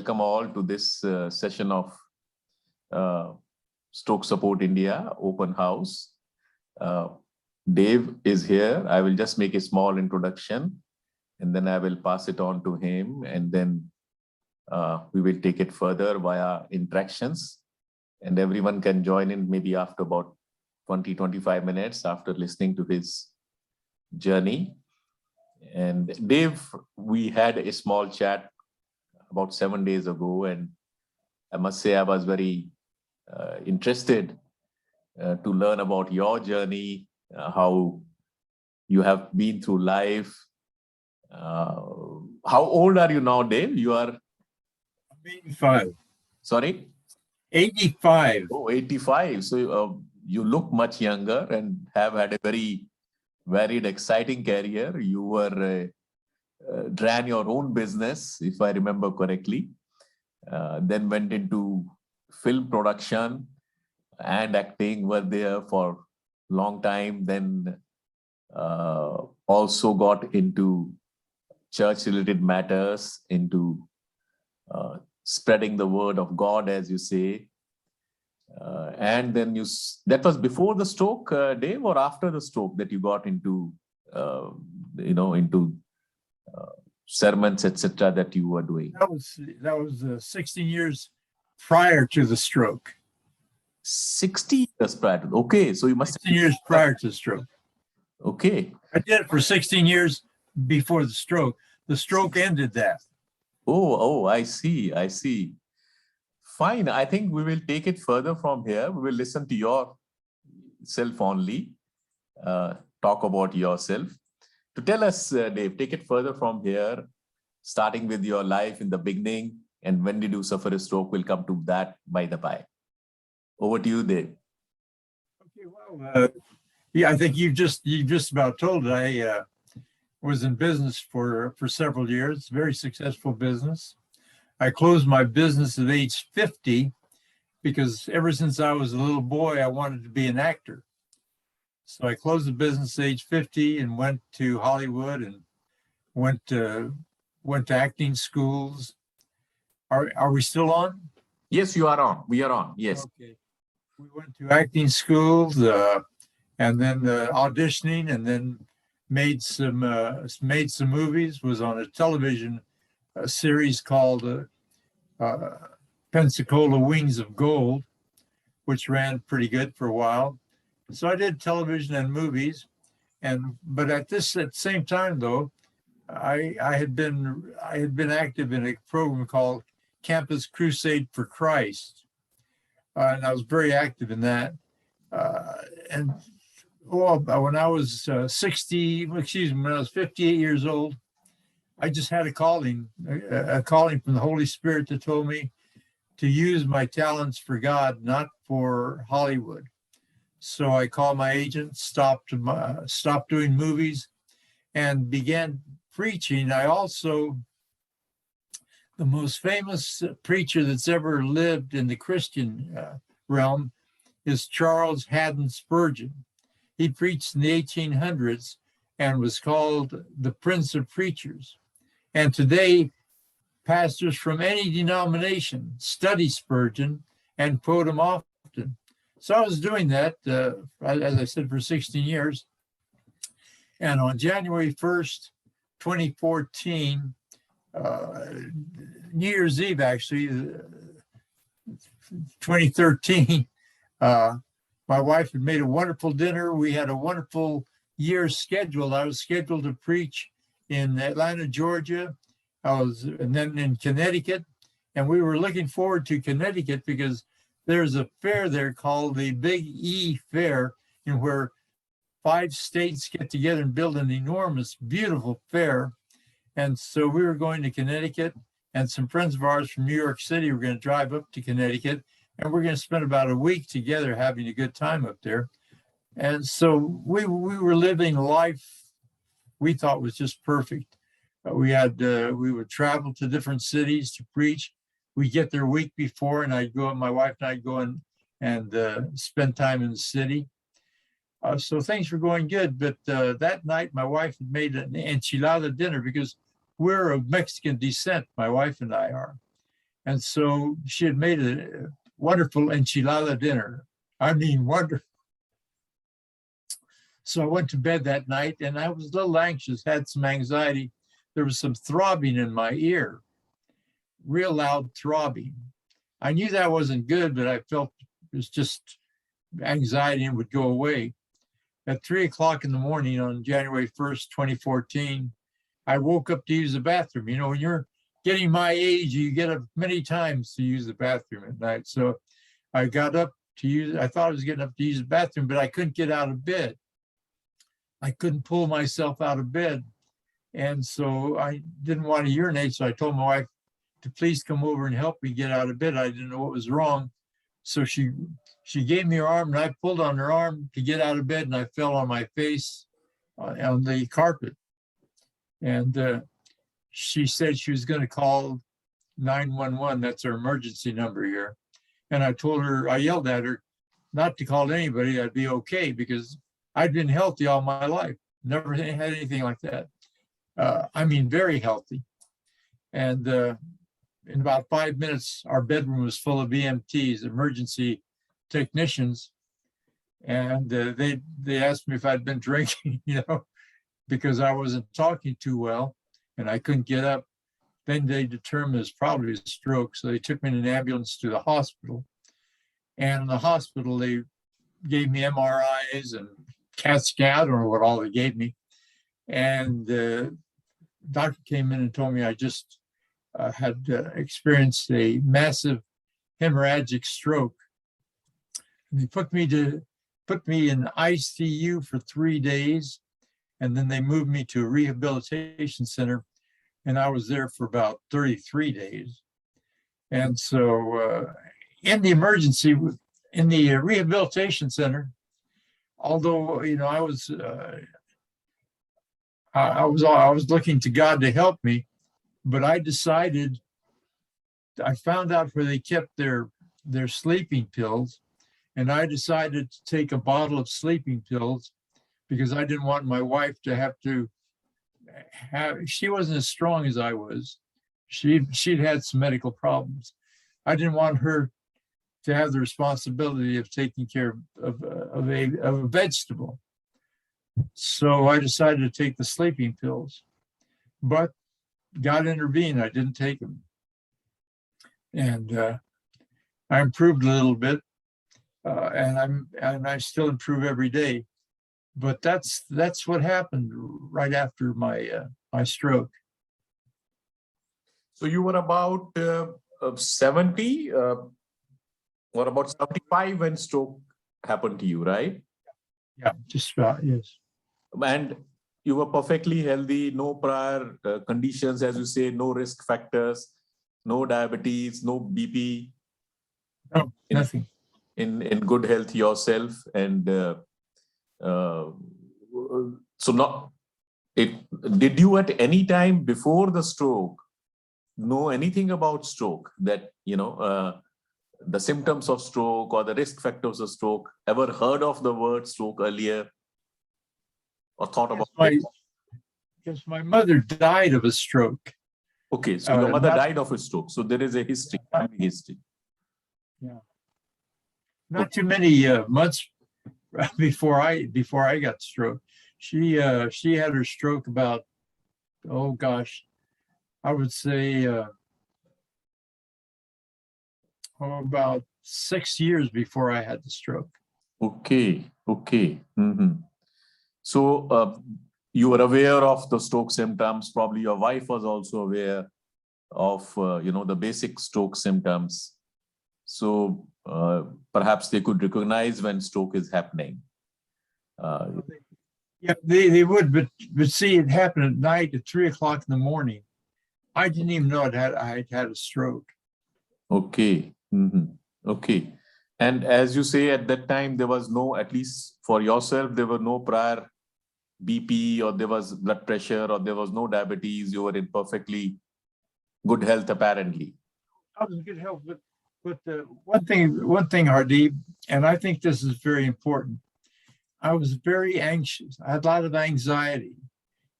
welcome all to this session of Stroke Support India Open House. Dave is here. I will just make a small introduction and then I will pass it on to him, and then we will take it further via interactions, and everyone can join in maybe after about 20-25 minutes after listening to his journey. And Dave, we had a small chat about 7 days ago, and I must say I was very interested to learn about your journey, how you have been through life. How old are you now, Dave? You are 85. Sorry? 85. Oh, 85. So you look much younger and have had a very varied, exciting career. You were ran your own business, if I remember correctly. Then went into film production and acting, were there for a long time. Then also got into church-related matters, into spreading the word of God, as you say. And then that was before the stroke, Dave, or after the stroke that you got into, into sermons, etc., that you were doing? That was 16 years prior to the stroke. 60 years prior to, okay, so you must 16 years prior to the stroke. Okay. I did it for 16 years before the stroke. The stroke ended that. Oh, I see. Fine. I think we will take it further from here. We will listen to yourself only. Talk about yourself. To tell us, Dave, take it further from here, starting with your life in the beginning, and when did you suffer a stroke? We'll come to that by the by. Over to you, Dave. Okay, well, yeah, I think you just about told it. I was in business for several years, very successful business. I closed my business at age 50 because ever since I was a little boy, I wanted to be an actor. So I closed the business at age 50 and went to Hollywood and went to acting schools. Are we still on? Yes, you are on. We are on. Yes. Okay. We went to acting schools and then auditioning, and then made some movies. Was on a television series called Pensacola Wings of Gold, which ran pretty good for a while. So I did television and movies, but at the same time though, I had been active in a program called Campus Crusade for Christ, and I was very active in that. When I was when I was 58 years old, I just had a calling from the Holy Spirit that told me to use my talents for God, not for Hollywood. So I called my agent, stopped doing movies, and began preaching. The most famous preacher that's ever lived in the Christian realm is Charles Haddon Spurgeon. He preached in the 1800s and was called the Prince of Preachers. And today, pastors from any denomination study Spurgeon and quote him often. So I was doing that, as I said, for 16 years. And on January 1st, 2014, New Year's Eve, actually, 2013, my wife had made a wonderful dinner. We had a wonderful year scheduled. I was scheduled to preach in Atlanta, Georgia, and then in Connecticut. And we were looking forward to Connecticut because there's a fair there called the Big E Fair, where 5 states get together and build an enormous, beautiful fair. And so we were going to Connecticut, and some friends of ours from New York City were going to drive up to Connecticut, and we're going to spend about a week together having a good time up there. And so we were living life we thought was just perfect. We would travel to different cities to preach. We get there a week before, and my wife and I'd go and spend time in the city. So things were going good. But that night, my wife had made an enchilada dinner because we're of Mexican descent, my wife and I are. And so she had made a wonderful enchilada dinner. I mean, wonderful. So I went to bed that night and I was a little anxious, had some anxiety. There was some throbbing in my ear, real loud throbbing. I knew that wasn't good, but I felt it was just anxiety and would go away. At 3 o'clock in the morning on January 1st, 2014, I woke up to use the bathroom. You know, when you're getting my age, you get up many times to use the bathroom at night. So I got up to use, I thought I was getting up to use the bathroom, but I couldn't get out of bed. I couldn't pull myself out of bed. And so I didn't want to urinate. So I told my wife to please come over and help me get out of bed. I didn't know what was wrong. So she gave me her arm and I pulled on her arm to get out of bed and I fell on my face on the carpet. And she said she was going to call 911. That's our emergency number here. And I told her, I yelled at her not to call anybody. I'd be okay because I'd been healthy all my life. Never had anything like that. I mean, very healthy. And in about 5 minutes, our bedroom was full of EMTs, emergency technicians. And they asked me if I'd been drinking, you know, because I wasn't talking too well and I couldn't get up. Then they determined it's probably a stroke. So they took me in an ambulance to the hospital. And in the hospital, they gave me MRIs and CAT scan, I don't know what all they gave me. And the doctor came in and told me I just had experienced a massive hemorrhagic stroke. And they put me in ICU for 3 days. And then they moved me to a rehabilitation center. And I was there for about 33 days. And so in the rehabilitation center, although, you know, I was looking to God to help me, but I found out where they kept their sleeping pills, and I decided to take a bottle of sleeping pills because I didn't want my wife to have, she wasn't as strong as I was. She'd had some medical problems. I didn't want her to have the responsibility of taking care of a vegetable. So I decided to take the sleeping pills, but God intervened. I didn't take them. And I improved a little bit, and I still improve every day. But that's what happened right after my stroke. So you were about 70 or about 75 when stroke happened to you, right? Yeah, just about, yes. And you were perfectly healthy, no prior conditions, as you say, no risk factors, no diabetes, no BP. No, nothing. In good health yourself. And did you at any time before the stroke know anything about stroke, that, you know, the symptoms of stroke or the risk factors of stroke? Ever heard of the word stroke earlier or thought about it? Yes, my mother died of a stroke. Okay, so your mother died of a stroke. So there is a history, family history. Yeah. Not too many months before I got stroke. She had her stroke about, oh gosh, I would say about 6 years before I had the stroke. Okay. Mm-hmm. So you were aware of the stroke symptoms. Probably your wife was also aware of the basic stroke symptoms. So perhaps they could recognize when stroke is happening. Yeah, they would, but see, it happened at night at 3 o'clock in the morning. I didn't even know I had a stroke. Okay. Mm-hmm. Okay. And as you say, at that time, there was no, at least for yourself, there were no prior BP, or there was blood pressure, or there was no diabetes. You were in perfectly good health, apparently. I was in good health, but one thing, Hardeep, and I think this is very important. I was very anxious. I had a lot of anxiety.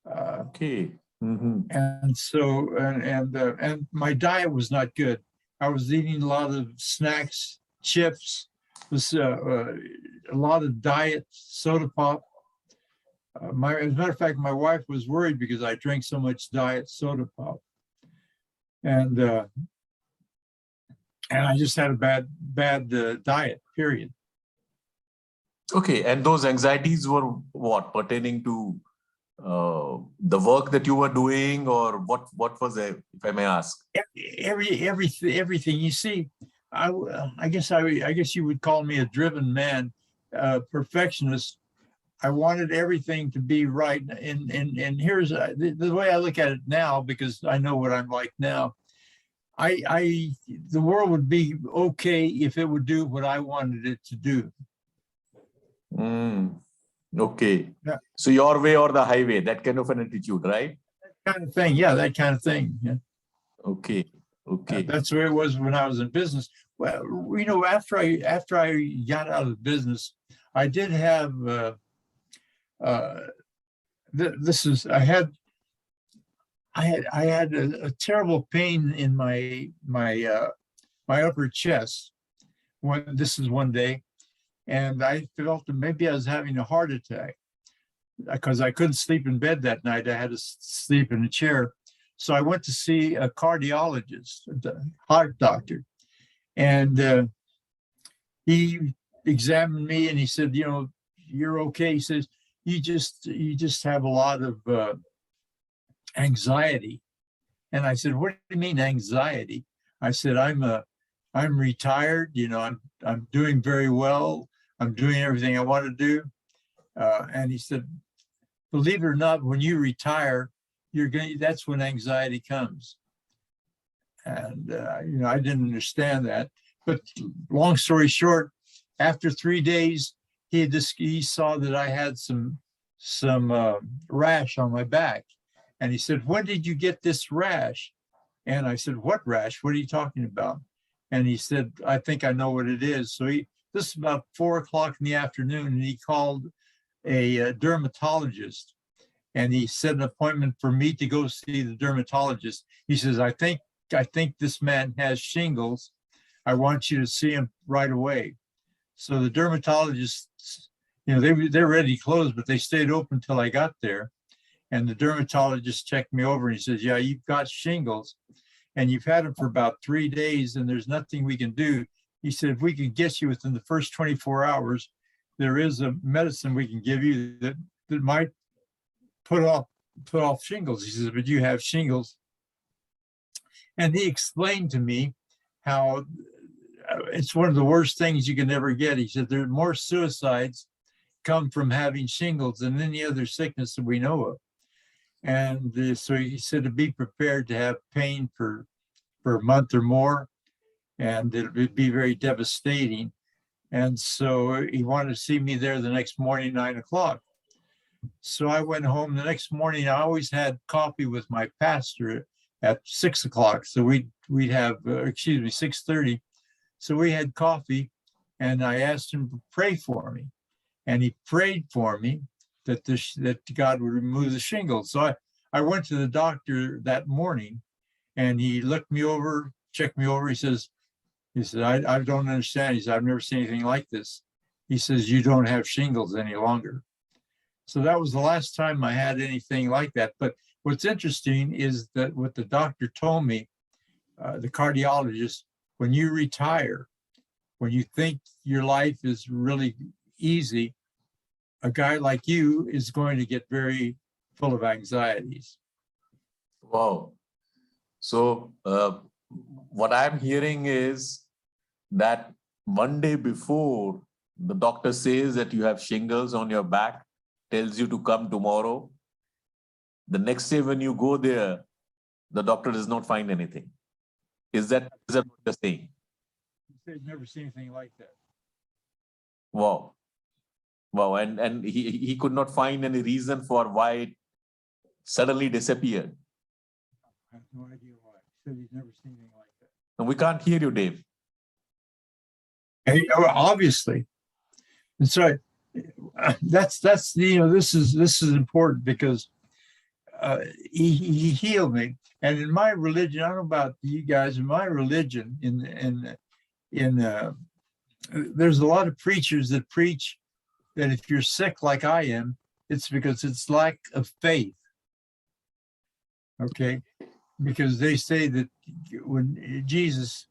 Okay. Mm-hmm. And so, and my diet was not good. I was eating a lot of snacks, chips, a lot of diet soda pop. As a matter of fact, my wife was worried because I drank so much diet soda pop, and I just had a bad diet. Period. Okay, and those anxieties were what, pertaining to the work that you were doing, or what was it, if I may ask? Everything. You see, I guess you would call me a driven man, perfectionist. I wanted everything to be right, and here's the way I look at it now, because I know what I'm like now. The world would be okay if it would do what I wanted it to do. Okay. Yeah. So your way or the highway, that kind of an attitude, right? That kind of thing. Yeah, that kind of thing. Yeah. Okay. Okay. That's the way it was when I was in business. Well, you know, after I got out of business, I did have I had a terrible pain in my upper chest. This is one day, and I felt that maybe I was having a heart attack because I couldn't sleep in bed that night. I had to sleep in a chair. So I went to see a cardiologist, a heart doctor, and he examined me and he said, you know, you're okay. He says, you just have a lot of anxiety. And I said, what do you mean anxiety? I said, I'm retired. You know, I'm doing very well. I'm doing everything I want to do. And he said, believe it or not, when you retire, that's when anxiety comes. And, you know, I didn't understand that. But long story short, after 3 days, he saw that I had some rash on my back. And he said, when did you get this rash? And I said, what rash? What are you talking about? And he said, I think I know what it is. So this is about 4 o'clock in the afternoon, and he called a dermatologist, and he set an appointment for me to go see the dermatologist. He says, I think this man has shingles. I want you to see him right away. So the dermatologists, you know, they're ready to close, but they stayed open until I got there. And the dermatologist checked me over and he says, yeah, you've got shingles and you've had them for about 3 days and there's nothing we can do. He said, if we can get you within the first 24 hours, there is a medicine we can give you that might put off shingles. He says, but you have shingles. And he explained to me how it's one of the worst things you can ever get. He said, there are more suicides come from having shingles than any other sickness that we know of. And so he said to be prepared to have pain for a month or more, and it would be very devastating. And so he wanted to see me there the next morning, 9 o'clock. So I went home the next morning. I always had coffee with my pastor at 6 o'clock. So we'd have, 6:30. So we had coffee, and I asked him to pray for me. And he prayed for me that God would remove the shingles. So I went to the doctor that morning, and he looked me over, checked me over. He said, I don't understand. He said, I've never seen anything like this. He says, you don't have shingles any longer. So that was the last time I had anything like that. But what's interesting is that what the doctor told me, the cardiologist, when you retire, when you think your life is really easy, a guy like you is going to get very full of anxieties. Wow. So what I'm hearing is that one day before the doctor says that you have shingles on your back, tells you to come tomorrow. The next day when you go there, the doctor does not find anything. Is that what you're saying? He said he'd never seen anything like that. Wow. Wow. And he could not find any reason for why it suddenly disappeared. I have no idea why. He said he'd never seen anything like that. And we can't hear you, Dave. Obviously. And so that's you know, this is important because he healed me. And in my religion, I don't know about you guys, in my religion, there's a lot of preachers that preach that if you're sick like I am, it's because it's lack of faith. Okay, because they say that when Jesus,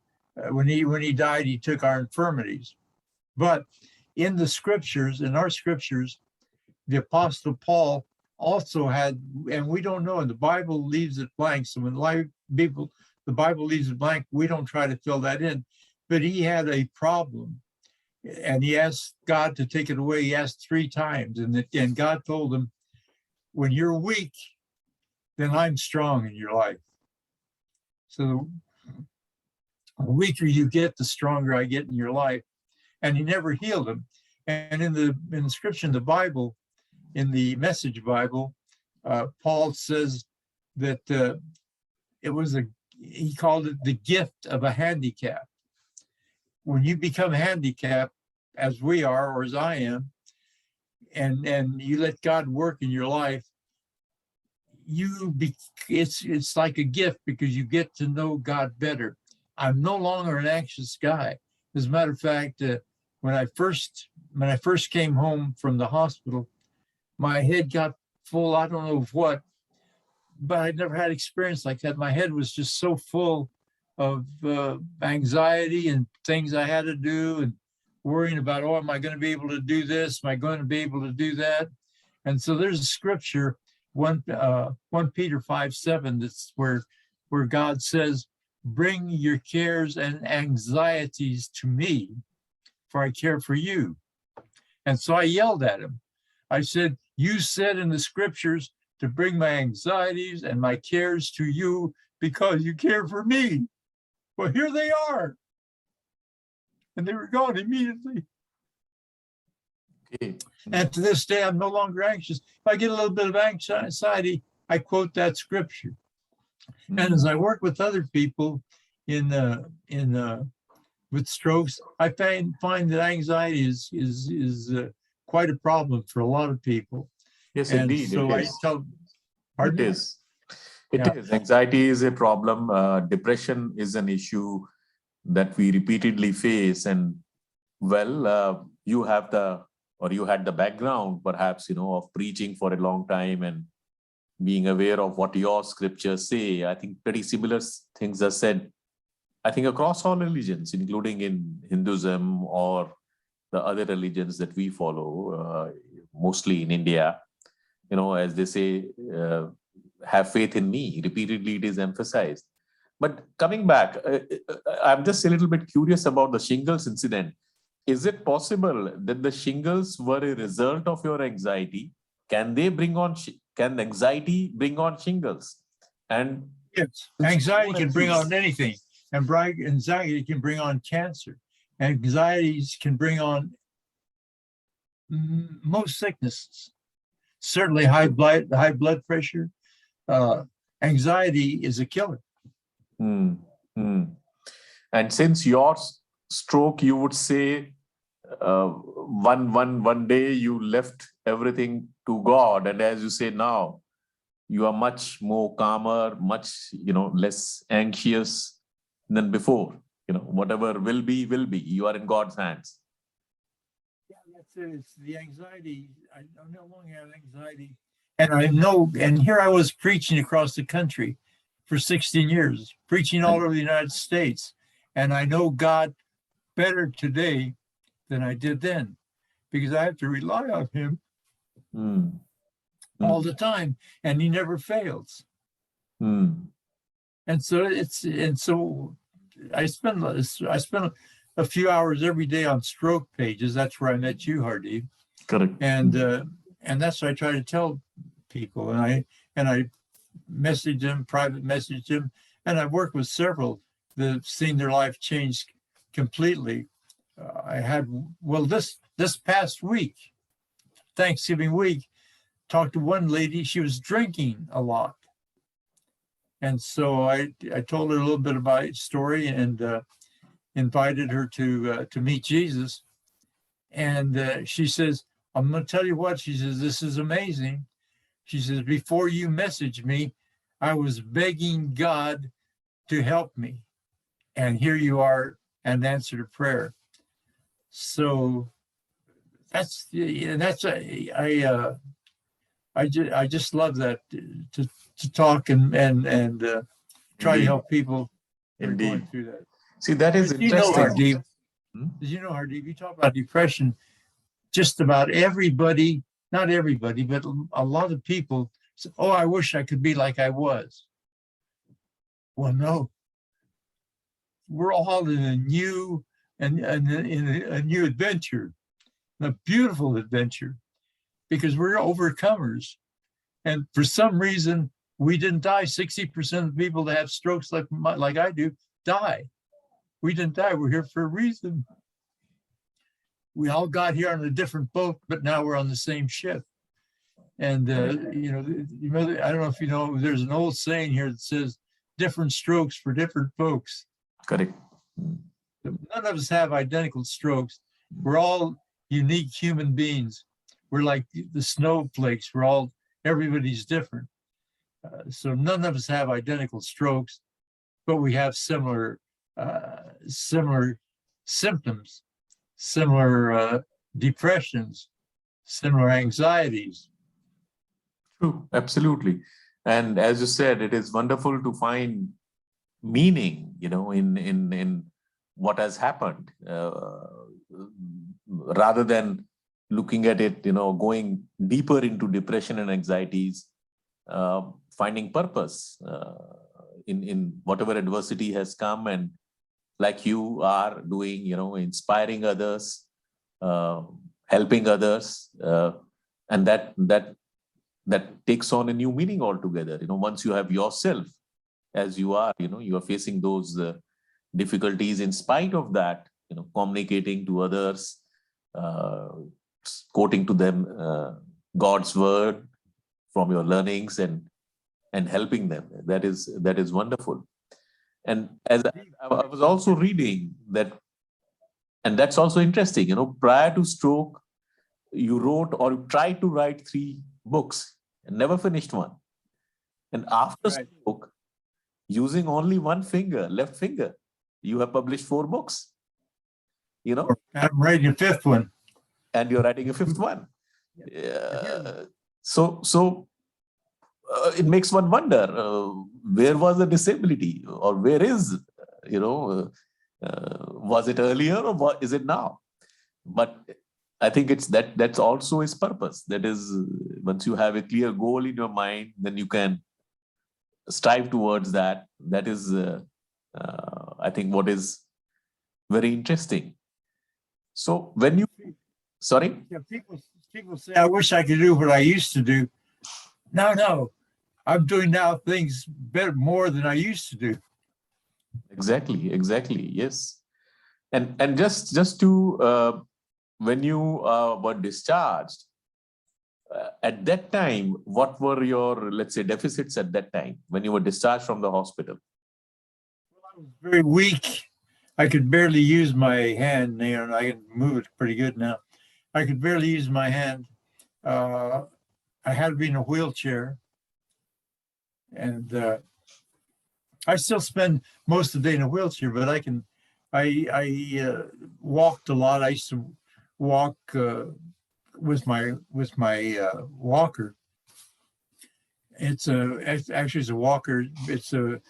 when he died, he took our infirmities. But in the scriptures, in our scriptures, the Apostle Paul also had, and we don't know, and the Bible leaves it blank. So when the Bible leaves it blank, we don't try to fill that in. But he had a problem, and he asked God to take it away. He asked 3 times, and God told him, when you're weak, then I'm strong in your life. So the weaker you get, the stronger I get in your life. And he never healed him. And in the scripture in the Bible, in the Message Bible, Paul says that he called it the gift of a handicap. When you become handicapped, as we are, or as I am, and you let God work in your life, it's like a gift, because you get to know God better. I'm no longer an anxious guy. As a matter of fact, when I first came home from the hospital, my head got full, I don't know of what, but I'd never had experience like that. My head was just so full of anxiety and things I had to do, and worrying about, am I going to be able to do this? Am I going to be able to do that? And so there's a scripture, 1 Peter 5:7, that's where God says, bring your cares and anxieties to me, for I care for you. And so I yelled at him. I said, you said in the scriptures to bring my anxieties and my cares to you because you care for me. Well, here they are. And they were gone immediately. Okay. And to this day, I'm no longer anxious. If I get a little bit of anxiety, I quote that scripture. And as I work with other people with strokes, I find that anxiety is quite a problem for a lot of people. Yes, and indeed. so It I is. tell, pardon It me? is. It Yeah. is. Anxiety is a problem. Depression is an issue that we repeatedly face. And well, you had the background, perhaps, of preaching for a long time and being aware of what your scriptures say. I think pretty similar things are said, I think, across all religions, including in Hinduism or the other religions that we follow, mostly in India. As they say, have faith in me. Repeatedly, it is emphasized. But coming back, I'm just a little bit curious about the shingles incident. Is it possible that the shingles were a result of your anxiety? Can anxiety bring on shingles? And Yes. Anxiety can bring on anything, and anxiety can bring on cancer. Anxieties can bring on most sicknesses. Certainly high blood pressure. Anxiety is a killer. And since your stroke, you would say one day you left everything to God, and as you say now, you are much more calmer, much less anxious than before. Whatever will be, will be. You are in God's hands. Yeah, that's it. It's the anxiety. I no longer have anxiety, and I know. And here I was preaching across the country for 16 years, preaching all over the United States, and I know God better today than I did then, because I have to rely on Him all the time, and He never fails. And so I spend a few hours every day on stroke pages. That's where I met you, Hardeep. Correct. And that's what I try to tell people. And I message them, private message them, and I've worked with several that have seen their life change completely. I had this past week, Thanksgiving week, talked to one lady. She was drinking a lot. And so I told her a little bit about her story and invited her to meet Jesus. And she says, I'm going to tell you what, she says, this is amazing. She says, before you messaged me, I was begging God to help me. And here you are, an answer to prayer. So I just love that to talk and try to help people that are going Indeed. through that. See, that is You know, interesting. Hardeep, you talk about depression, just about everybody, not everybody, but a lot of people say, oh, I wish I could be like I was. Well, no. We're all in a new in a new adventure, a beautiful adventure, because we're overcomers. And for some reason, we didn't die. 60% of the people that have strokes like I do die. We didn't die. We're here for a reason. We all got here on a different boat, but now we're on the same ship. And, I don't know if you know, there's an old saying here that says, different strokes for different folks. Correct. None of us have identical strokes. We're all unique human beings. We're like the snowflakes. Everybody's different. So none of us have identical strokes, but we have similar symptoms, similar depressions, similar anxieties. True, absolutely. And as you said, it is wonderful to find meaning, in what has happened, rather than looking at it, going deeper into depression and anxieties, finding purpose in whatever adversity has come, and like you are doing, inspiring others, helping others, and that takes on a new meaning altogether. Once you have yourself as you are, you are facing those difficulties. In spite of that, communicating to others, quoting to them God's word from your learnings, and helping them. That is wonderful. And as I was also reading that, and that's also interesting, prior to stroke, you wrote or you tried to write 3 books and never finished one. And after stroke, using only one finger, left finger, you have published 4 books. I'm writing a 5th one. And you're writing a 5th one. So it makes one wonder, where was the disability, or where is, was it earlier, or what is it now? But I think that's also his purpose. That is, once you have a clear goal in your mind, then you can strive towards that. That is, I think, what is very interesting. So when you, sorry? Yeah, people say, I wish I could do what I used to do. No, I'm doing now things better, more than I used to do. Exactly. Yes. And just to, when you were discharged, at that time, what were your, let's say, deficits at that time when you were discharged from the hospital? Well, I was very weak. I could barely use my hand, and I can move it pretty good now. I could barely use my hand. I had to be in a wheelchair. And I still spend most of the day in a wheelchair, but I walked a lot. I used to walk with my walker. It's actually a walker. It's a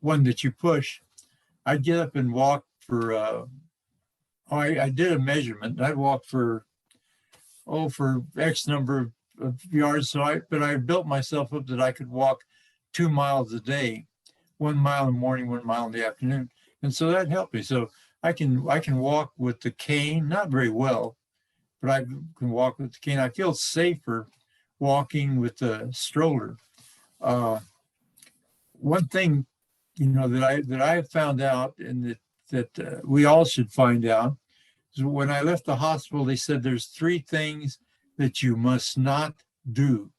one that you push. I'd get up and walk for I did a measurement. I'd walk for X number of yards. But I built myself up that I could walk 2 miles a day, 1 mile in the morning, 1 mile in the afternoon. And so that helped me. So I can walk with the cane, not very well, but I can walk with the cane. I feel safer walking with the stroller. One thing, that I have found out, and that we all should find out, is when I left the hospital, they said there's 3 things that you must not do.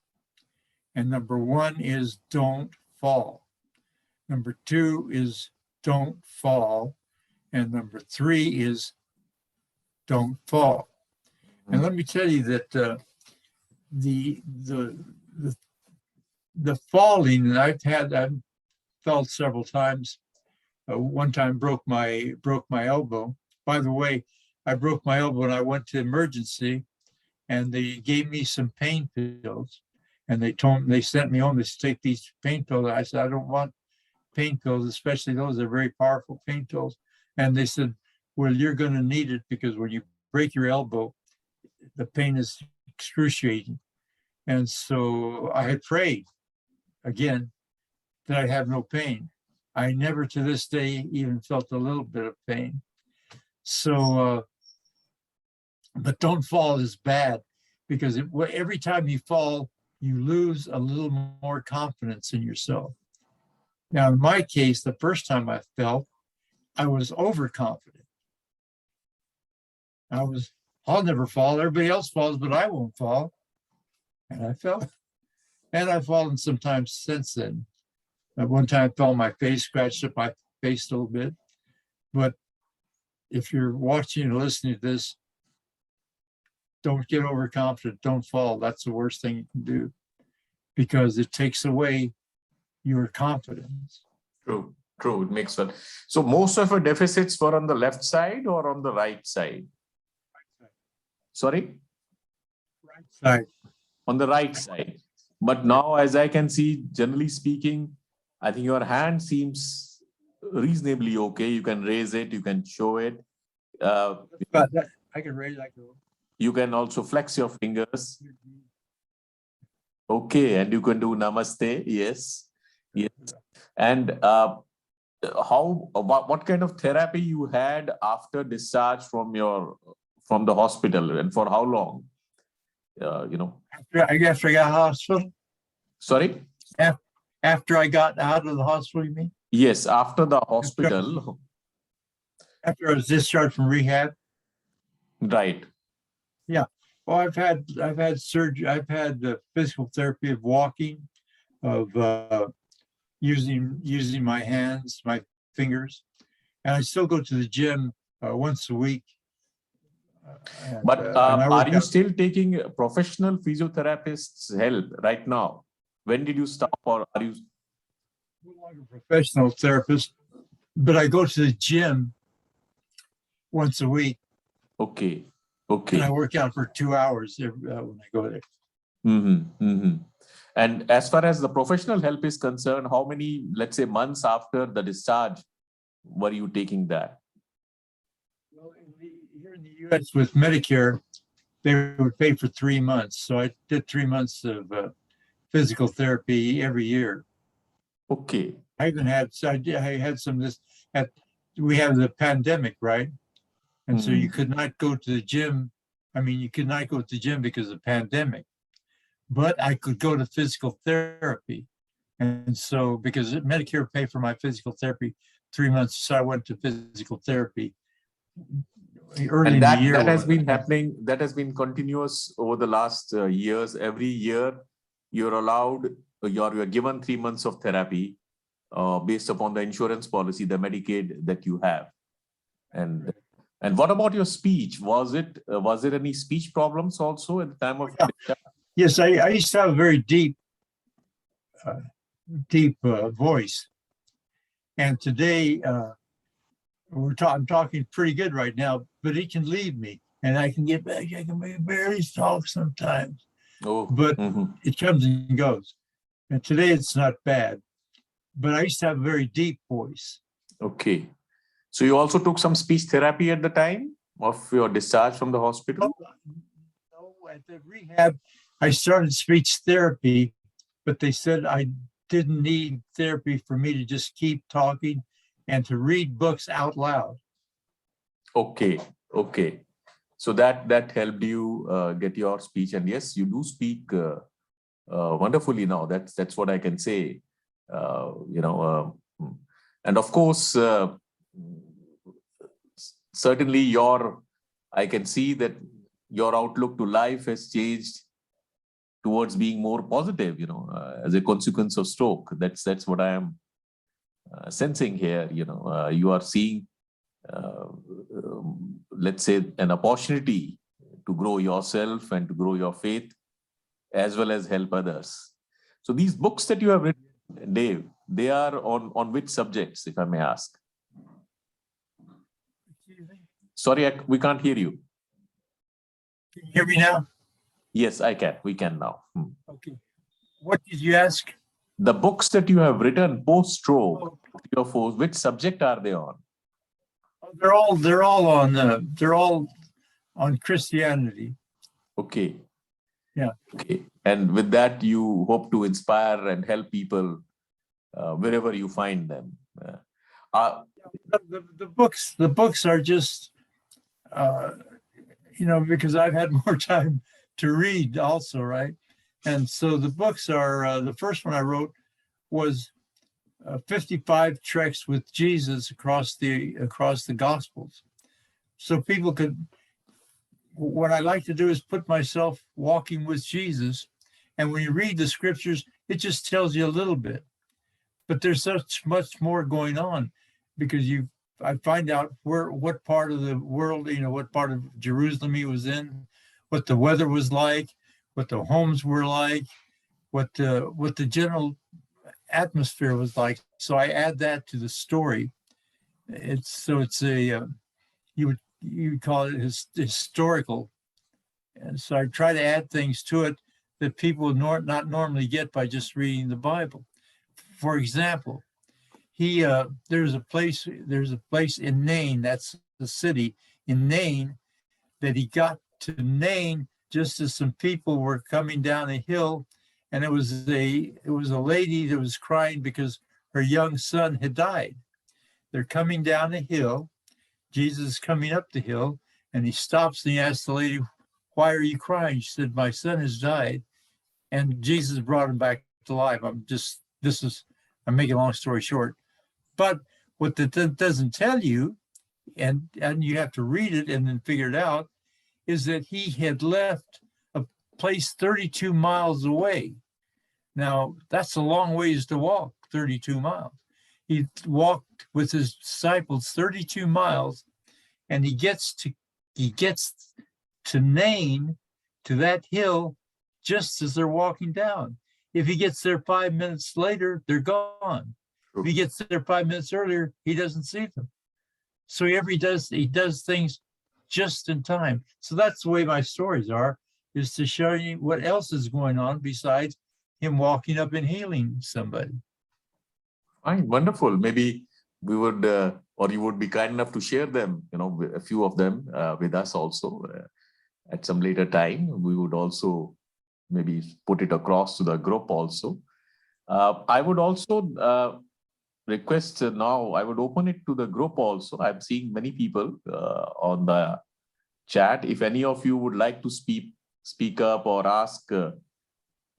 And number 1 is don't fall. Number 2 is don't fall. And number 3 is don't fall. And let me tell you that the the falling, and I've felt several times. One time broke my elbow. By the way, I broke my elbow and I went to emergency, and they gave me some pain pills, and they sent me home to take these pain pills. I said, I don't want pain pills, especially those are very powerful pain pills. And they said, well, you're going to need it because when you break your elbow, the pain is excruciating. And so I had prayed again that I'd have no pain. I never to this day even felt a little bit of pain. So, but don't fall is bad because every time you fall, you lose a little more confidence in yourself. Now, in my case, the first time I fell, I was overconfident. I'll never fall. Everybody else falls, but I won't fall. And I fell. And I've fallen sometimes since then. At one time I fell on my face, scratched up my face a little bit. But if you're watching or listening to this, don't get overconfident. Don't fall. That's the worst thing you can do because it takes away your confidence. True. It makes sense. So most of your deficits were on the left side or on the right side? Right side. Sorry? Right side. On the right side. But now, as I can see, generally speaking, I think your hand seems reasonably okay. You can raise it, you can show it. I can raise it. You can also flex your fingers. Okay, and you can do namaste. Yes. And what kind of therapy you had after discharge from the hospital, and for how long? After I got out of the hospital. Sorry? After I got out of the hospital, you mean? Yes, after the hospital. After I was discharged from rehab. Right. Yeah. Well, I've had surgery. I've had physical therapy of walking, of using my hands, my fingers, and I still go to the gym once a week. But are you still taking professional physiotherapists' help right now? When did you stop, or are you? No longer a professional therapist, but I go to the gym once a week. Okay. And I work out for 2 hours when I go there. And as far as the professional help is concerned, how many, let's say, months after the discharge were you taking that? Well, here in the U.S. with Medicare, they would pay for 3 months. So I did 3 months of physical therapy every year. Okay. I had some of this. We have the pandemic, right? And so you could not go to the gym. I mean, you could not go to the gym because of the pandemic, but I could go to physical therapy. And so because Medicare paid for my physical therapy 3 months, so I went to physical therapy early in the year. That has been happening. That has been continuous over the last years. Every year you're given 3 months of therapy based upon the insurance policy, the Medicaid that you have. And what about your speech? Was there any speech problems also at the time of? Yes, I used to have a very deep voice, and today I'm talking pretty good right now. But it can leave me, and I can get back. I can barely talk sometimes. But it comes and goes. And today it's not bad. But I used to have a very deep voice. Okay. So you also took some speech therapy at the time of your discharge from the hospital? No, at the rehab, I started speech therapy, but they said I didn't need therapy for me to just keep talking and to read books out loud. Okay. So that helped you get your speech, and yes, you do speak wonderfully now. That's what I can say. And of course, certainly I can see that your outlook to life has changed towards being more positive, as a consequence of stroke. That's what I am sensing here. You are seeing, let's say, an opportunity to grow yourself and to grow your faith, as well as help others. So these books that you have written, Dave, they are on which subjects, if I may ask? Sorry, we can't hear you. Can you hear me now? Yes, I can. We can now. Okay. What did you ask? The books that you have written post-stroke, which subject are they on? They're all on Christianity. Okay. Yeah. Okay. And with that, you hope to inspire and help people wherever you find them. The books are just, because I've had more time to read also, right? And so the books are, the first one I wrote was 55 treks with Jesus across the Gospels. So people could, what I like to do is put myself walking with Jesus. And when you read the scriptures, it just tells you a little bit. But there's such much more going on because I find out what part of the world, what part of Jerusalem he was in, what the weather was like, what the homes were like, what the general atmosphere was like. So I add that to the story. It's a you would call it historical, and so I try to add things to it that people would not normally get by just reading the Bible. For example, there's a place in Nain, that's the city in Nain, that he got to Nain just as some people were coming down a hill, and it was a lady that was crying because her young son had died. They're coming down a hill. Jesus is coming up the hill, and he stops and he asks the lady, "Why are you crying?" She said, "My son has died." And Jesus brought him back to life. I'm making a long story short. But what that doesn't tell you, and you have to read it and then figure it out, is that he had left a place 32 miles away. Now, that's a long ways to walk, 32 miles. He walked with his disciples 32 miles, and he gets to Nain, to that hill, just as they're walking down. If he gets there 5 minutes later, they're gone. If he gets there 5 minutes earlier, he doesn't see them. So he does things just in time. So that's the way my stories are, is to show you what else is going on besides him walking up and healing somebody. Fine, wonderful. Maybe we would, or you would be kind enough to share them, a few of them with us also at some later time. We would also maybe put it across to the group also. I would also request now, I would open it to the group also. I'm seeing many people on the chat. If any of you would like to speak up or ask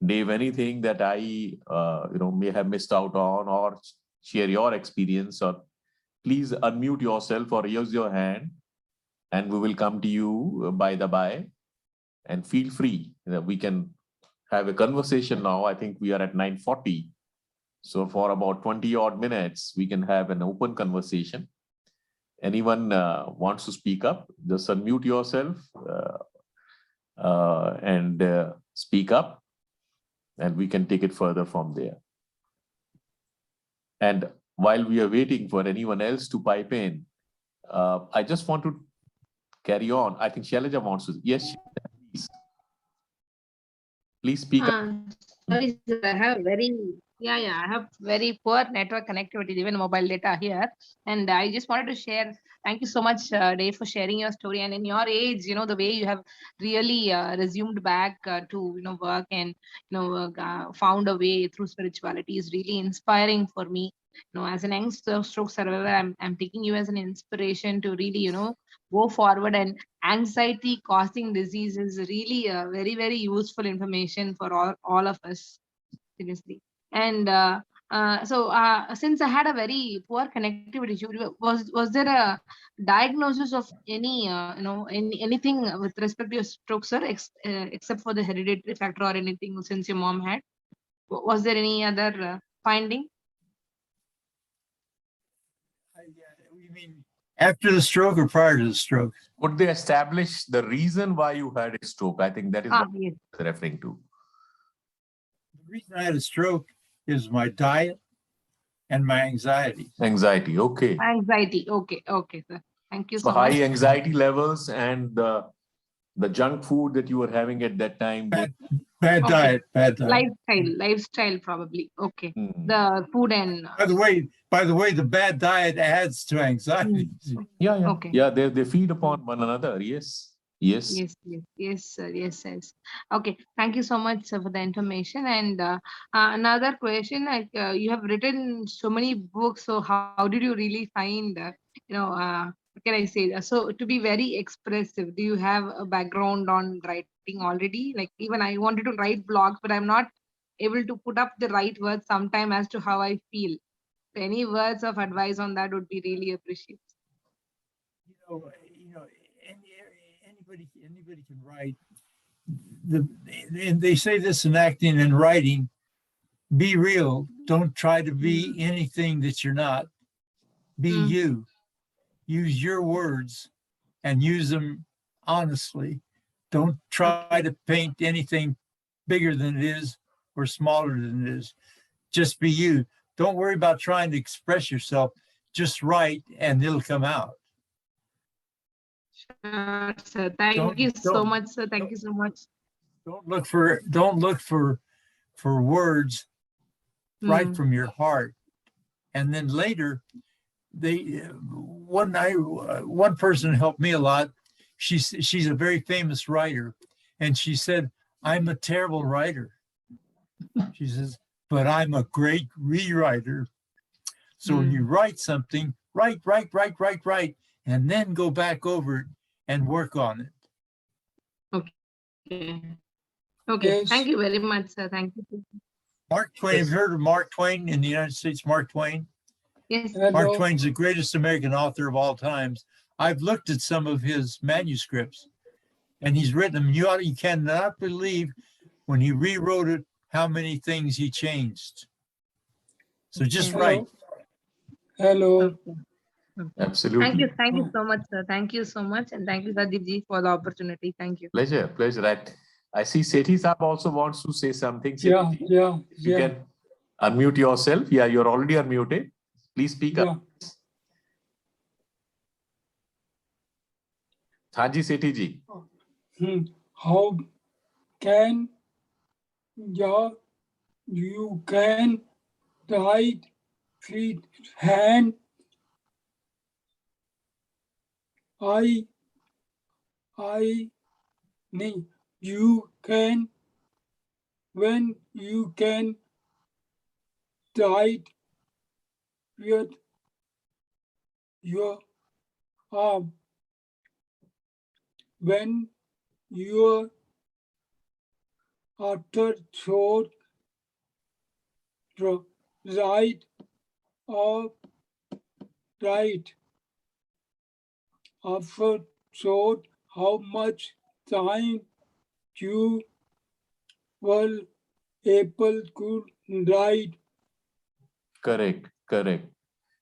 Dave anything that I may have missed out on, or share your experience, or please unmute yourself or raise your hand, and we will come to you by the by. And feel free that we can have a conversation now. I think we are at 9:40. So for about 20 odd minutes, we can have an open conversation. Anyone wants to speak up, just unmute yourself and speak up, and we can take it further from there. And while we are waiting for anyone else to pipe in, I just want to carry on. I think Shailaja wants to. Yes, please. Please speak up. Sorry, sir, I have very poor network connectivity, even mobile data here. And I just wanted to share, thank you so much, Dave, for sharing your story. And in your age, the way you have really resumed back to, work and, found a way through spirituality is really inspiring for me. As an young stroke survivor, I'm taking you as an inspiration to really, go forward. And anxiety causing disease is really very, very useful information for all of us, seriously. And so since I had a very poor connectivity, was there a diagnosis of any anything with respect to your stroke, sir, except for the hereditary factor or anything since your mom had? Was there any other finding? You mean after the stroke or prior to the stroke? Would they establish the reason why you had a stroke? I think that is what Yes. I'm referring to. The reason I had a stroke is my diet and my anxiety. Anxiety. Okay. Anxiety. Okay. Okay, sir. Thank you So so high much. anxiety levels and the junk food that you were having at that time. Bad Okay. diet, bad diet. Lifestyle probably. Okay. Hmm. The food and By the way, the bad diet adds to anxiety. Yeah, yeah. Okay. Yeah, they feed upon one another. Yes. Yes. Yes, yes, yes, sir. Yes, yes. Okay. Thank you so much, sir, for the information. And another question, like you have written so many books. So how did you really find, what can I say? So to be very expressive, do you have a background on writing already? Like even I wanted to write blogs, but I'm not able to put up the right words sometime as to how I feel. So any words of advice on that would be really appreciated. Anybody can write. And they say this in acting and writing: be real. Don't try to be anything that you're not. Be you. Use your words and use them honestly. Don't try to paint anything bigger than it is or smaller than it is. Just be you. Don't worry about trying to express yourself. Just write and it'll come out. Sure, sir. Thank you so much, sir. Thank you so much. Don't look for words. Write from your heart. And then later, one person helped me a lot. She's a very famous writer, and she said, "I'm a terrible writer." She says, "But I'm a great rewriter." So when you write something, write, and then go back over it and work on it. Okay. Okay. Yes. Thank you very much, sir. Thank you. Mark Twain. Have you heard of Mark Twain in the United States? Mark Twain. Yes. Mark Hello. Twain's the greatest American author of all times. I've looked at some of his manuscripts, and he's written them. You cannot believe when he rewrote it how many things he changed. So just write. Hello. Okay. Absolutely. Thank you so much, sir. Thank you so much, and thank you, Sadipji, for the opportunity. Thank you. Pleasure. I see Sethi Saab also wants to say something. Yeah, Sethi, yeah, you yeah, can unmute yourself. Yeah, you're already unmuted. Please speak yeah. up. Haji Sethi ji. How can you can right feet hand I need you can when you can right with your arm when your after throat right or right after throat how much time you were able to ride. Correct.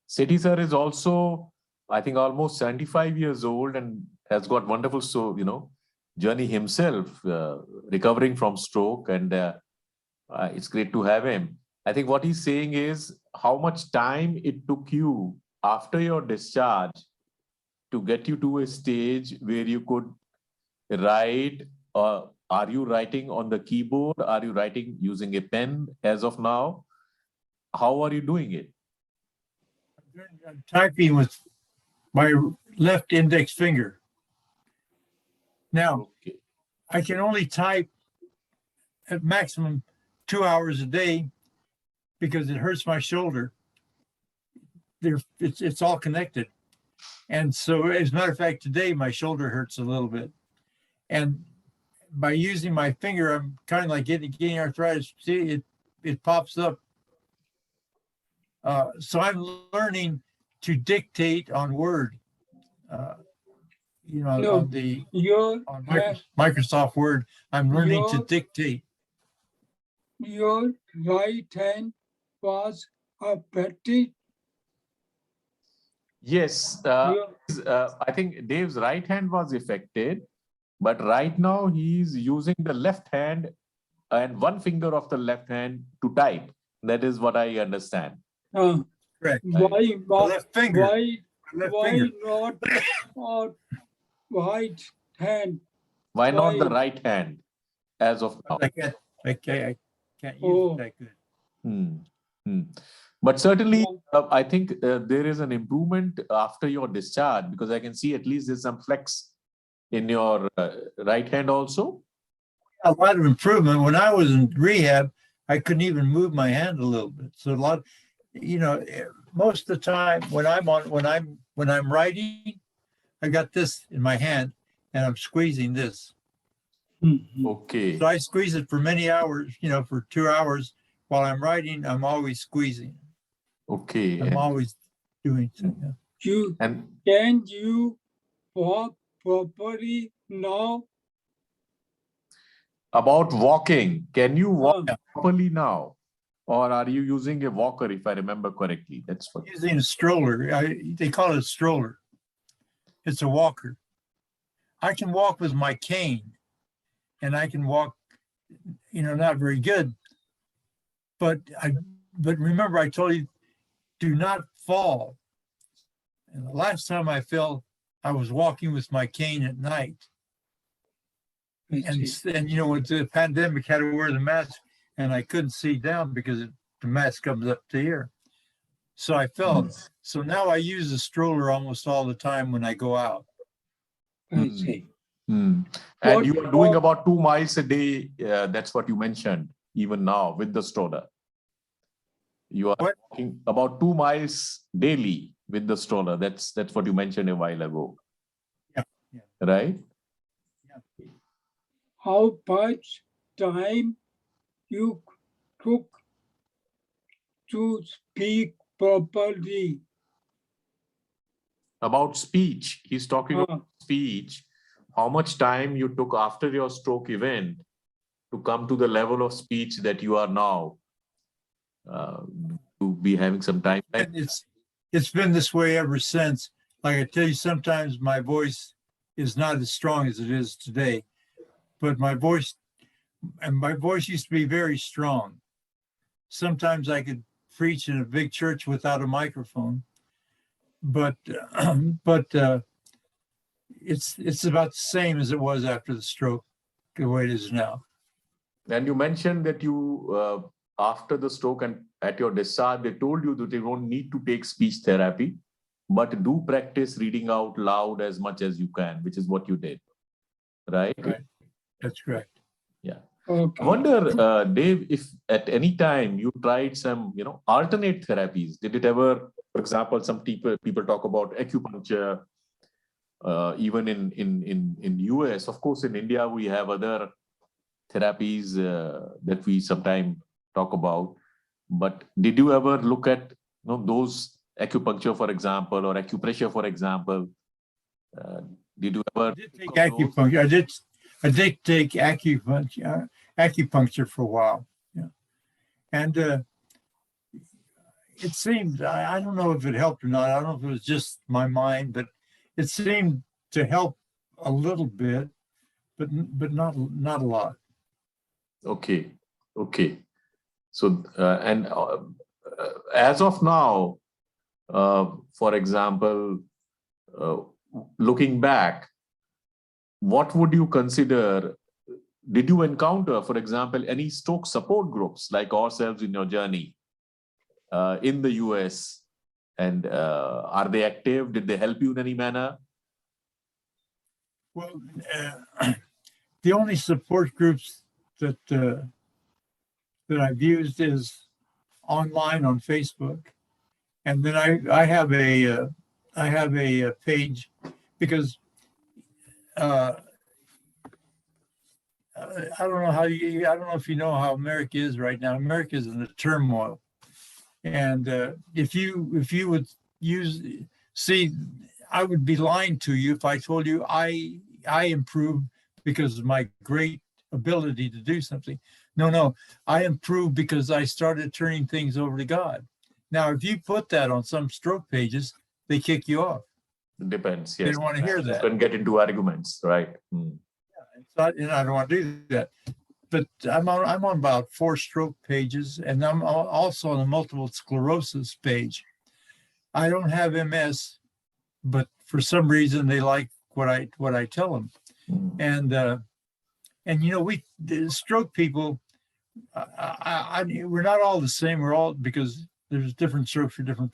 Sethi sir is also, I think, almost 75 years old and has got wonderful, journey himself, recovering from stroke, and it's great to have him. I think what he's saying is how much time it took you after your discharge to get you to a stage where you could write. Are you writing on the keyboard? Are you writing using a pen as of now? How are you doing it? I'm typing with my left index finger. Now, Okay. I can only type at maximum 2 hours a day because it hurts my shoulder. It's all connected. And so, as a matter of fact, today my shoulder hurts a little bit. And by using my finger, I'm kind of like getting arthritis. See, it pops up. So I'm learning to dictate on Word. No, on the your on hand, Microsoft Word, I'm learning to dictate. your right hand was affected. Yes, I think Dave's right hand was affected, but right now he's using the left hand and one finger of the left hand to type. That is what I understand. Correct. Why, The left finger. why, Left why finger. not right hand? Why not the Why? right hand as of now? I can't use Oh. it that good. Hmm. Hmm. But certainly, Oh, I think there is an improvement after your discharge, because I can see at least there's some flex in your right hand also. A lot of improvement. When I was in rehab, I couldn't even move my hand a little bit. So a lot, most of the time when I'm writing, I got this in my hand and I'm squeezing this. Okay. So I squeeze it for many hours, for 2 hours while I'm writing. I'm always squeezing. Okay. I'm always doing something. And can you walk properly now? about walking, can you walk Uh, properly now? Or are you using a walker, if I remember correctly? That's what. Using a stroller. They call it a stroller. It's a walker. I can walk with my cane, and I can walk, not very good. But remember, I told you, do not fall. And the last time I fell, I was walking with my cane at night. I And see. with the pandemic, had to wear the mask, and I couldn't see down because the mask comes up to here. So I fell. So now I use the stroller almost all the time when I go out. I see. And What you are doing about- about 2 miles a day. That's what you mentioned, even now with the stroller. You are What? walking about 2 miles daily with the stroller. That's what you mentioned a while ago. Yeah. Right? how much time you took to speak properly? About speech. He's talking about speech. How much time you took after your stroke event to come to the level of speech that you are now? To be having some time. And it's been this way ever since. Like I tell you, sometimes my voice is not as strong as it is today, but my voice used to be very strong. Sometimes I could preach in a big church without a microphone, but it's about the same as it was after the stroke, the way it is now. And you mentioned that you, after the stroke and at your discharge, they told you that you don't need to take speech therapy, but do practice reading out loud as much as you can, which is what you did, right? Right. That's correct. Yeah. Okay. I wonder, Dave, if at any time you tried some, alternate therapies. Did it ever, for example, some people talk about acupuncture, even in US. Of course, in India, we have other therapies that we sometimes talk about. But did you ever look at those acupuncture, for example, or acupressure, for example? Did you ever I did take acupuncture. I did take acupuncture for a while. Yeah. And it seemed, I don't know if it helped or not. I don't know if it was just my mind, but it seemed to help a little bit, but not a lot. Okay. So, as of now, for example, looking back, what would you consider? Did you encounter, for example, any stroke support groups like ourselves in your journey in the US? And are they active? Did they help you in any manner? Well, the only support groups that I've used is online on Facebook, and then I have a page because I don't know if you know how America is right now. America is in a turmoil, and if you would I would be lying to you if I told you I improved because of my great ability to do something. No, I improved because I started turning things over to God. Now, if you put that on some stroke pages, they kick you off. It depends. They Yes. don't want to hear that. You can get into arguments, right? And I don't want to do that. but I'm on about 4 stroke pages, and I'm also on the multiple sclerosis page. I don't have MS, but for some reason they like what I tell them. And you know, the stroke people, we're not all the same. We're all, because there's different strokes for different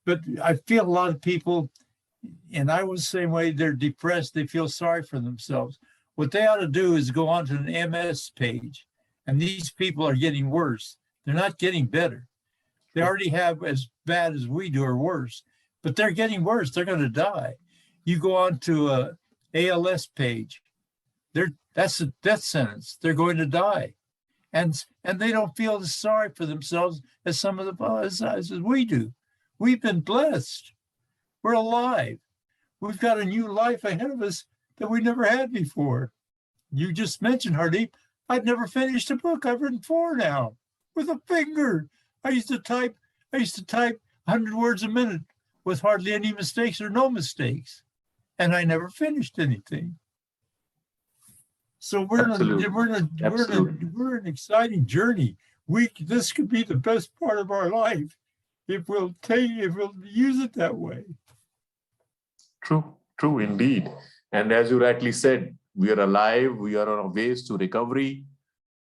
but I feel a lot of people, and I was the same way, they're depressed, they feel sorry for themselves. What they ought to do is go onto an MS page, and these people are getting worse. They're not getting better. They already have as bad as we do or worse, but they're getting worse. They're going to die. You go on to a ALS page, that's a death sentence. They're going to die. And they don't feel as sorry for themselves as some of as we do. We've been blessed. We're alive. We've got a new life ahead of us that we never had before. You just mentioned, Hardeep, I've never finished a book. I've written 4 now with a finger. I used to type 100 words a minute with hardly any mistakes or no mistakes. And I never finished anything. So we're an exciting journey. This could be the best part of our life if we'll use it that way. True indeed. And as you rightly said, we are alive, we are on our ways to recovery.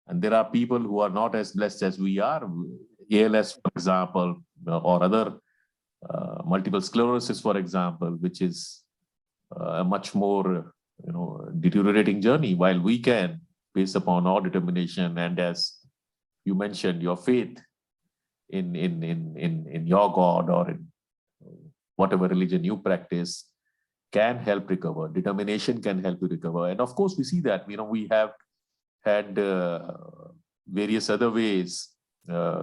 And there are people who are not as blessed as we are. ALS, for example, or other multiple sclerosis, for example, which is a much more deteriorating journey, while we can, based upon our determination and, as you mentioned, your faith in your God or in whatever religion you practice, can help recover. Determination can help you recover. And of course, we see that, we have had various other ways.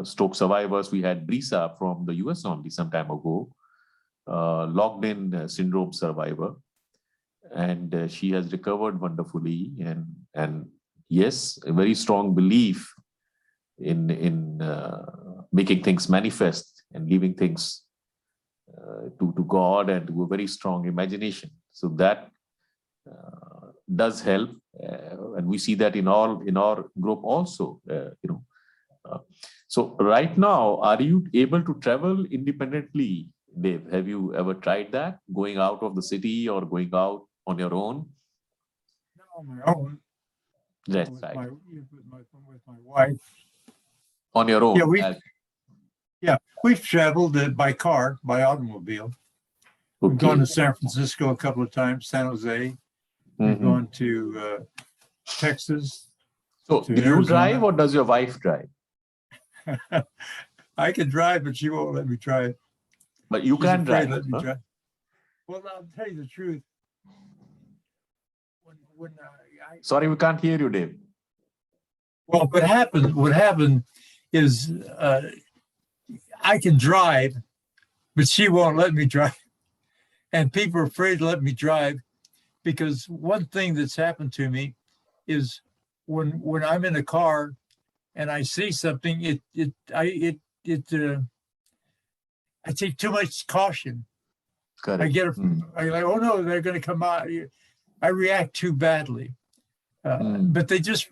Stroke survivors, we had Brisa from the US only some time ago, logged in syndrome survivor. And she has recovered wonderfully, and yes, a very strong belief in making things manifest and leaving things to God, and to a very strong imagination. So that does help, and we see that in our group also. So right now, are you able to travel independently, Dave? Have you ever tried that, going out of the city or going out on your own? Not on my own. That's with right. with my wife. On your own. We've traveled by car, by automobile. We've gone to San Francisco a couple of times, San Jose. We've gone to Texas. So do you drive, or does your wife drive? I can drive, but she won't let me drive. But you can drive. Let me drive. Well, I'll tell you the truth. Sorry, we can't hear you, Dave. Well, what happened is I can drive, but she won't let me drive. And people are afraid to let me drive, because one thing that's happened to me is when I'm in a car and I see something, I take too much caution. Correct. I like, oh no, they're going to come out. I react too badly. But they just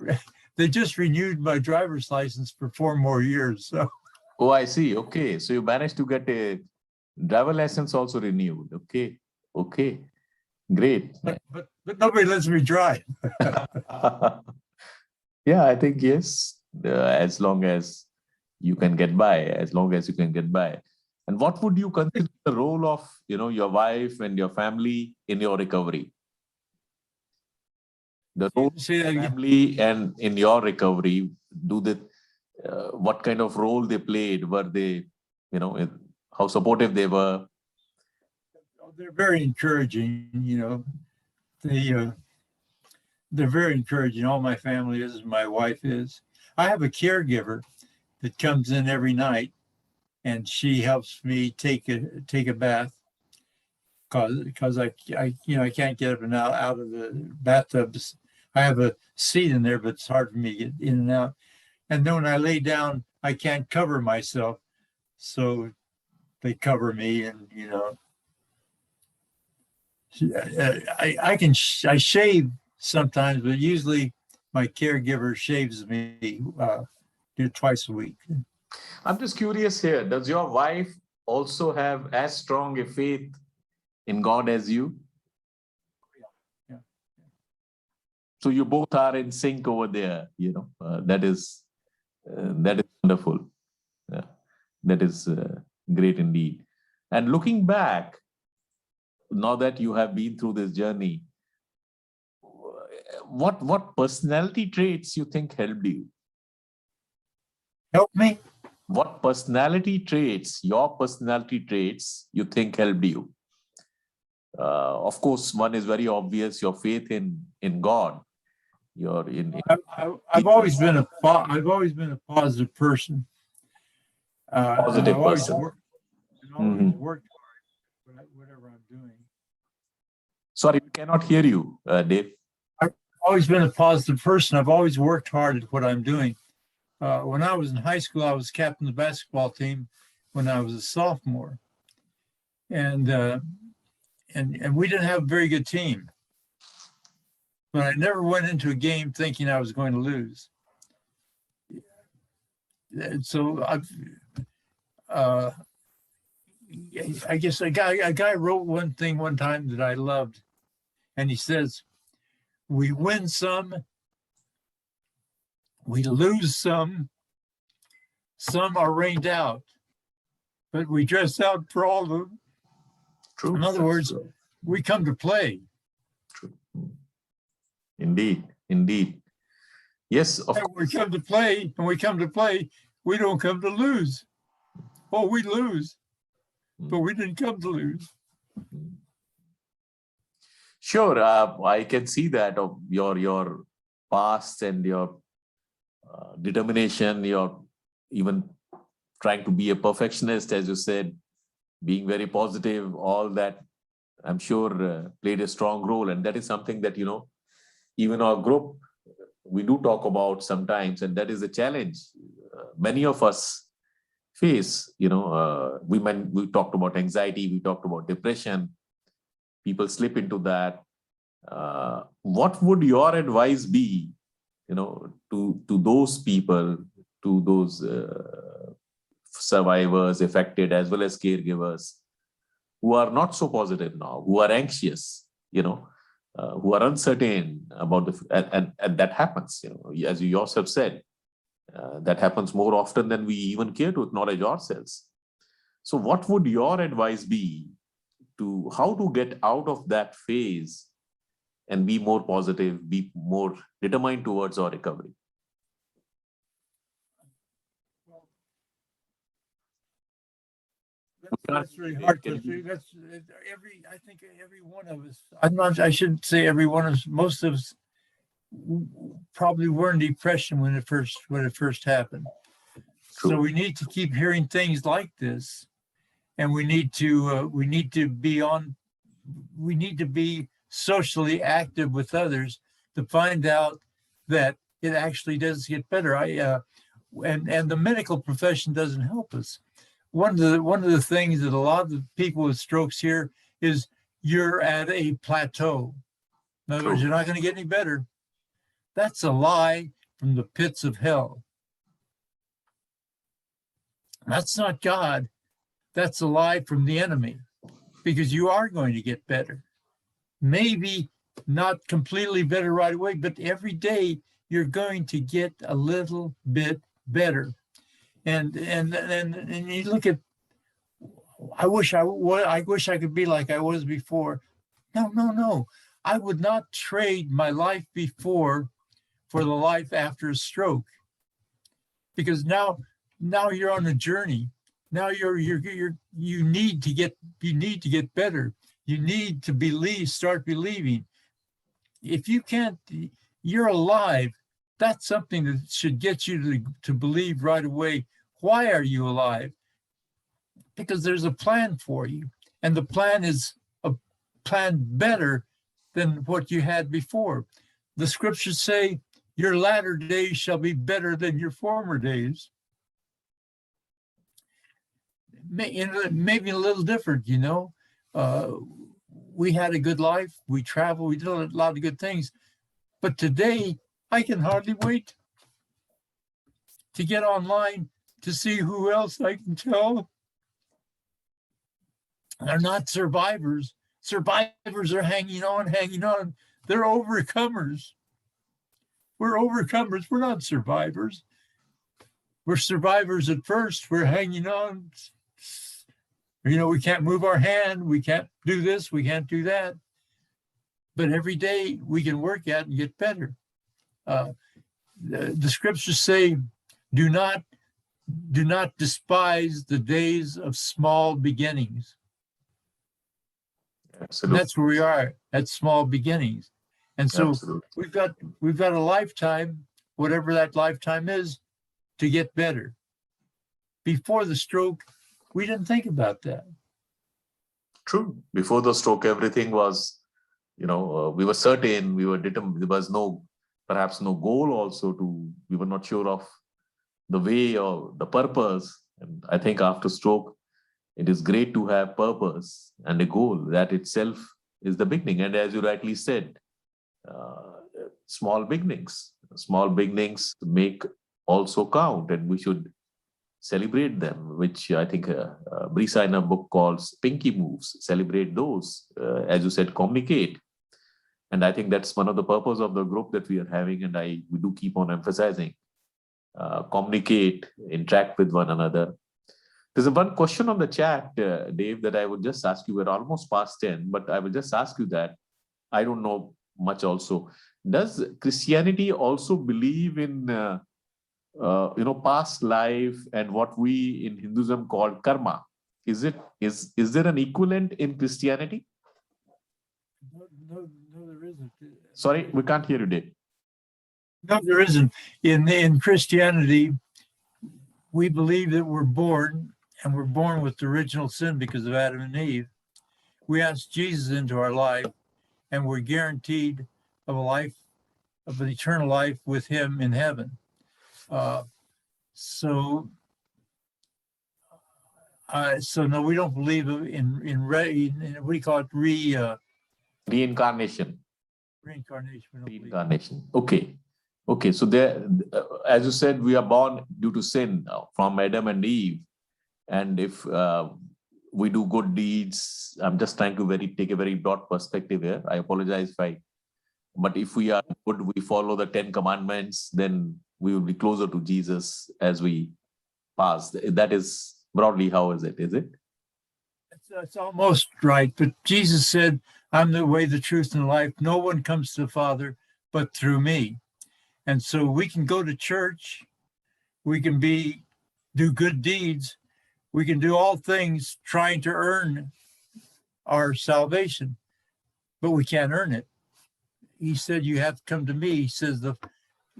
renewed my driver's license for 4 more years. So. Oh, I see. Okay, so you managed to get a driver license also renewed. Okay, great. But nobody lets me drive. Yeah, I think yes. As long as you can get by, And what would you consider the role of your wife and your family in your recovery? The role of family and in your recovery, what kind of role they played? Were they, how supportive they were? They're very encouraging. They're very encouraging. All my family is, my wife is. I have a caregiver that comes in every night, and she helps me take a bath, because I can't get up and out of the bathtub. I have a seat in there, but it's hard for me to get in and out. And then when I lay down, I can't cover myself, so they cover me, and I shave sometimes, but usually my caregiver shaves me twice a week. I'm just curious here. Does your wife also have as strong a faith in God as you? Yeah. So you both are in sync over there, you know. That is wonderful. Yeah. That is great indeed. And looking back, now that you have been through this journey, what personality traits you think helped you? Help me? What personality traits, your personality traits, you think helped you? Of course, one is very obvious: your faith in God. You're in. I've always been a positive person. Positive I've always person. worked hard at whatever I'm doing. Sorry, we cannot hear you, Dave. I've always been a positive person. I've always worked hard at what I'm doing. When I was in high school, I was captain of the basketball team when I was a sophomore. And we didn't have a very good team. But I never went into a game thinking I was going to lose. And so I guess a guy wrote one thing one time that I loved. And he says, we win some, we lose some are rained out, but we dress out for all of them. True. In other words, we come to play. True. Indeed, indeed. Yes, of course. We come to play, and we come to play. We don't come to lose. Oh, we lose, but we didn't come to lose. Sure, I can see that of your past and your determination. You're even trying to be a perfectionist, as you said, being very positive. All that, I'm sure, played a strong role, and that is something that, you know, even our group, we do talk about sometimes, and that is a challenge many of us face. You know, we talked about anxiety, we talked about depression. People slip into that. What would your advice be, you know, to those people, to those survivors, affected, as well as caregivers, who are not so positive now, who are anxious, you know, who are uncertain about and that happens, you know, as you yourself said, that happens more often than we even care to acknowledge ourselves. So what would your advice be to how to get out of that phase and be more positive, be more determined towards our recovery? That's really hard. I think every one of us, I shouldn't say every one of us, most of us probably were in depression when it first happened. True. So we need to keep hearing things like this, and we need to be socially active with others to find out that it actually does get better. And the medical profession doesn't help us. One of the things that a lot of the people with strokes hear is you're at a plateau. In other words, you're not going to get any better. That's a lie from the pits of hell. That's not God. That's a lie from the enemy, because you are going to get better. Maybe not completely better right away, but every day you're going to get a little bit better. And you look at, I wish I could be like I was before. No. I would not trade my life before for the life after a stroke, because now you're on a journey. Now you need to get better. You need to start believing. If you can't, you're alive. That's something that should get you to believe right away. Why are you alive? Because there's a plan for you. And the plan is a plan better than what you had before. The scriptures say, your latter days shall be better than your former days. Maybe a little different, you know. We had a good life. We traveled. We did a lot of good things. But today, I can hardly wait to get online to see who else I can tell. They're not survivors. Survivors are hanging on, hanging on. They're overcomers. We're overcomers. We're not survivors. We're survivors at first. We're hanging on. You know, we can't move our hand. We can't do this. We can't do that. But every day we can work at and get better. The scriptures say, do not despise the days of small beginnings. Absolutely. And that's where we are, at small beginnings. And so Absolutely. we've got a lifetime, whatever that lifetime is, to get better. Before the stroke, we didn't think about that. True. Before the stroke, everything was, we were certain, we were determined. There was perhaps no goal also we were not sure of the way or the purpose. And I think after stroke, it is great to have purpose and a goal. That itself is the beginning. And as you rightly said, small beginnings make also count, and we should celebrate them, which I think Brisa in a book calls Pinky Moves. Celebrate those, as you said, communicate. And I think that's one of the purpose of the group that we are having, and we do keep on emphasizing. Communicate, interact with one another. There's one question on the chat, Dave, that I would just ask you. We're almost past 10, but I will just ask you that. I don't know much also. Does Christianity also believe in past life and what we in Hinduism call karma? Is there an equivalent in Christianity? No, there isn't. Sorry, we can't hear you, Dave. No, there isn't. In Christianity, we believe that we're born with the original sin because of Adam and Eve. We ask Jesus into our life, and we're guaranteed of an eternal life with him in heaven. So no, we don't believe in what do you call it? Reincarnation. Reincarnation. Okay. So there, as you said, we are born due to sin from Adam and Eve, and if we do good deeds, I'm just trying to take a very broad perspective here. I apologize but if we are good, we follow the 10 commandments, then we will be closer to Jesus as we pass. That is broadly how is it? That's almost right. But Jesus said, I'm the way, the truth, and the life. No one comes to the Father but through me. And so we can go to church. We can do good deeds. We can do all things trying to earn our salvation, but we can't earn it. He said, you have to come to me.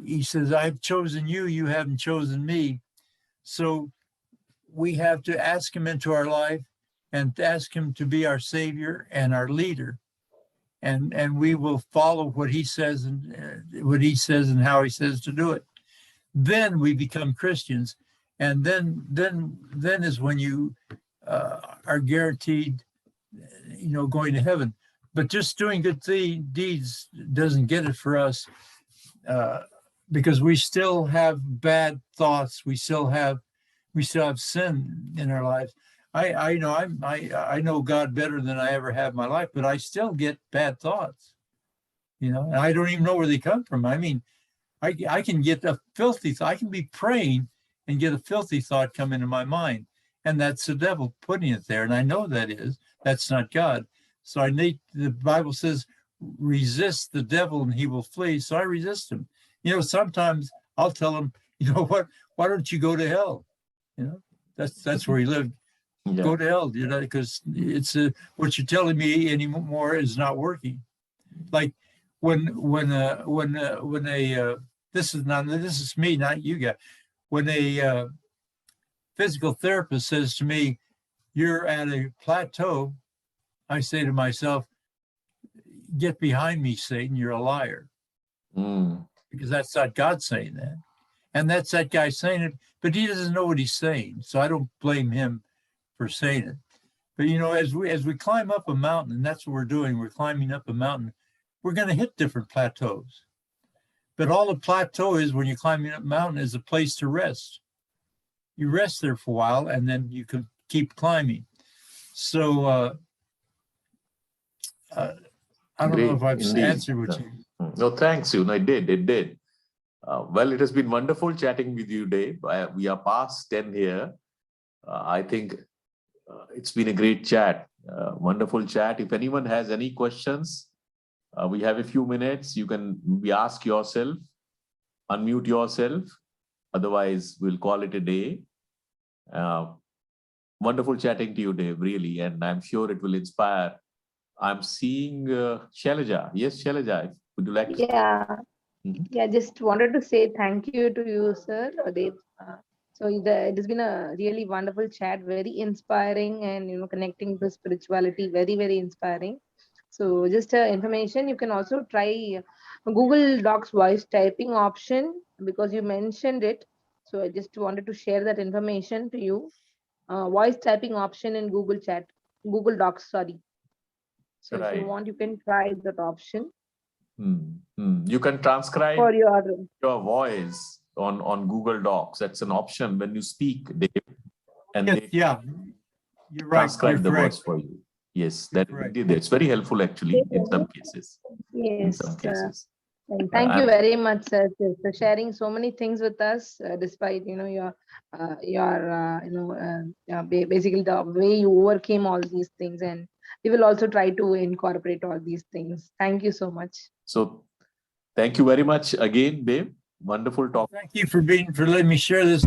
He says, I've chosen you. You haven't chosen me. So we have to ask him into our life and ask him to be our savior and our leader. And we will follow what he says and how he says to do it. Then we become Christians. And then is when you are guaranteed, going to heaven. But just doing good deeds doesn't get it for us, because we still have bad thoughts. We still have sin in our lives. I know God better than I ever have in my life, but I still get bad thoughts. And I don't even know where they come from. I mean, I can get a filthy thought. I can be praying and get a filthy thought come into my mind, and that's the devil putting it there. And I know that's not God. So the Bible says, resist the devil and he will flee. So I resist him. Sometimes I'll tell him, what, why don't you go to hell? That's where he lived. Yeah. Go to hell, because it's what you're telling me anymore is not working. Like when this is me, not you guys. When a physical therapist says to me, you're at a plateau, I say to myself, get behind me, Satan, you're a liar. Because that's not God saying that. And that's that guy saying it, but he doesn't know what he's saying. So I don't blame him for saying it. But as we climb up a mountain, and that's what we're doing, we're climbing up a mountain, we're going to hit different plateaus. But all the plateau is when you're climbing up mountain is a place to rest. You rest there for a while and then you can keep climbing. So I don't know if I've Indeed. answered what you. No, thanks. You know, it did. Well, it has been wonderful chatting with you, Dave. We are past 10 here. I think it's been a great chat, wonderful chat. If anyone has any questions, we have a few minutes. You can ask yourself, unmute yourself. Otherwise, we'll call it a day. Wonderful chatting to you, Dave, really. And I'm sure it will inspire. I'm seeing Shailaja. Yes, Shailaja, would you like to? Yeah, just wanted to say thank you to you, sir, Dave. So it has been a really wonderful chat, very inspiring, and connecting to spirituality, very, very inspiring. So just information, you can also try Google Docs voice typing option because you mentioned it. So I just wanted to share that information to you. Voice typing option in Google Docs, sorry. So if you want, you can try that option. You can transcribe for your voice on Google Docs. That's an option when you speak, Dave. And Yes, yeah, you're right. Transcribe the words for you. Yes, it's very helpful actually in some cases. Yes. In some cases. Thank you very much, sir, for sharing so many things with us, despite your basically the way you overcame all these things, and we will also try to incorporate all these things. Thank you so much. So, thank you very much again, Dave. Wonderful talk. Thank you for letting me share this.